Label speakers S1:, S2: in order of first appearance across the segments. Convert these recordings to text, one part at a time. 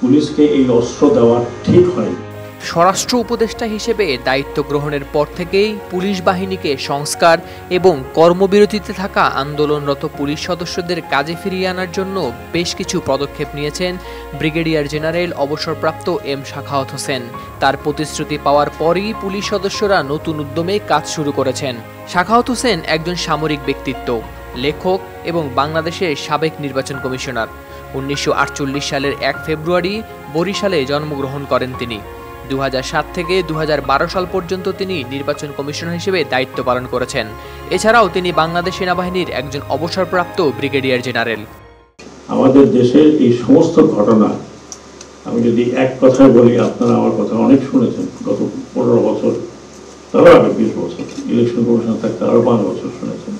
S1: পুলিশকে এই অস্ত্র দেওয়া ঠিক হয়।
S2: স্বরাষ্ট্র উপদেষ্টা হিসেবে দায়িত্ব গ্রহণের পর থেকেই পুলিশ বাহিনীকে সংস্কার এবং কর্মবিরতিতে থাকা আন্দোলনরত পুলিশ সদস্যদের কাজে ফিরিয়ে আনার জন্য বেশ কিছু পদক্ষেপ নিয়েছেন ব্রিগেডিয়ার জেনারেল অবসরপ্রাপ্ত এম সাখাওয়াত হোসেন। তার প্রতিশ্রুতি পাওয়ার পরই পুলিশ সদস্যরা নতুন উদ্যমে কাজ শুরু করেছেন। সাখাওয়াত হোসেন একজন সামরিক ব্যক্তিত্ব, লেখক এবং বাংলাদেশের সাবেক নির্বাচন কমিশনার। 1948 সালের 1 ফেব্রুয়ারি বরিশালে জন্মগ্রহণ করেন তিনি। 2007 থেকে 2012 সাল পর্যন্ত তিনি নির্বাচন কমিশনার হিসেবে দায়িত্ব পালন করেছেন। এছাড়াও তিনি বাংলাদেশ সেনাবাহিনীর একজন অবসরপ্রাপ্ত ব্রিগেডিয়ার জেনারেল।
S1: আমাদের দেশের এই সমস্ত ঘটনা আমি যদি এক কথায় বলি, আপনারা আমার কথা অনেক শুনেছেন গত 15 বছর, তারও আগে 20 বছর ইলেকশন কমিশন থাকতে আরো 5 বছর শুনেছেন।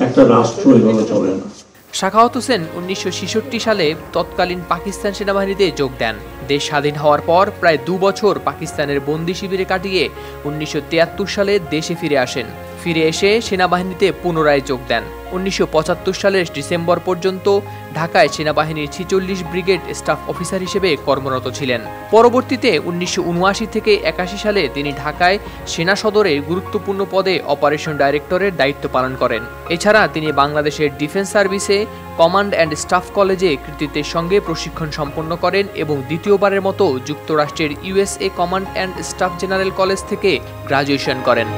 S1: একটা রাষ্ট্র এভাবে চলে না।
S2: সাখাওয়াত হোসেন 1966 সালে তৎকালীন পাকিস্তান সেনাবাহিনীতে যোগ দেন। দেশ স্বাধীন হওয়ার পর প্রায় 2 বছর পাকিস্তানের বন্দি শিবিরে কাটিয়ে 1973 সালে দেশে ফিরে আসেন। ফিরে এসে সেনাবাহিনীতে পুনরায় যোগ দেন। 1975 সালের ডিসেম্বর পর্যন্ত ঢাকায় সেনাবাহিনীর 46 ব্রিগেড স্টাফ অফিসার হিসেবে কর্মরত ছিলেন। পরবর্তীতে 1979 থেকে 81 সালে তিনি ঢাকায় সেনা সদরে গুরুত্বপূর্ণ পদে অপারেশন ডাইরেক্টরের দায়িত্ব পালন করেন। এছাড়া তিনি বাংলাদেশের ডিফেন্স সার্ভিসে কমান্ড অ্যান্ড স্টাফ কলেজে কৃতিত্বের সঙ্গে প্রশিক্ষণ সম্পন্ন করেন এবং দ্বিতীয়বারের মতো যুক্তরাষ্ট্রের USA command and staff general college থেকে গ্রাজুয়েশন করেন।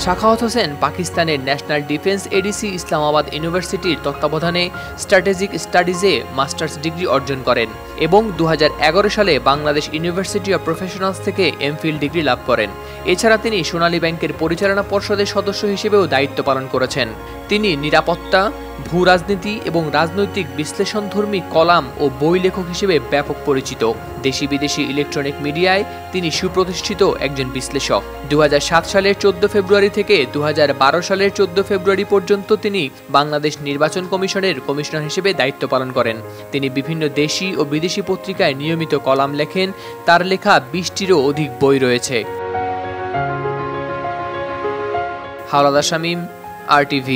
S2: সাখাওয়াত হোসেন পাকিস্তানের ন্যাশনাল ডিফেন্স এডিসি ইসলামাবাদ ইউনিভার্সিটির তত্ত্বাবধানে স্ট্র্যাটেজিক স্টাডিজে মাস্টার্স ডিগ্রি অর্জন করেন এবং 2011 সালে বাংলাদেশ ইউনিভার্সিটি অব প্রফেশনালস থেকে এমফিল ডিগ্রি লাভ করেন। এছাড়া তিনি সোনালী ব্যাংকের পরিচালনা পর্ষদের সদস্য হিসেবেও দায়িত্ব পালন করেছেন। তিনি নিরাপত্তা, ভূ রাজনীতি এবং রাজনৈতিক বিশ্লেষণধর্মী কলাম ও বই লেখক হিসেবে ব্যাপক পরিচিত। দেশি বিদেশি ইলেকট্রনিক মিডিয়ায় তিনি সুপ্রতিষ্ঠিত একজন বিশ্লেষক। 2007 সালের 14 ফেব্রুয়ারি থেকে 2012 সালের 14 ফেব্রুয়ারি পর্যন্ত তিনি বাংলাদেশ নির্বাচন কমিশনের কমিশনার হিসেবে দায়িত্ব পালন করেন। তিনি বিভিন্ন দেশি ও বিদেশি পত্রিকায় নিয়মিত কলাম লেখেন। তার লেখা 20টিরও অধিক বই রয়েছে। হাওলাদার শামীম, RTV।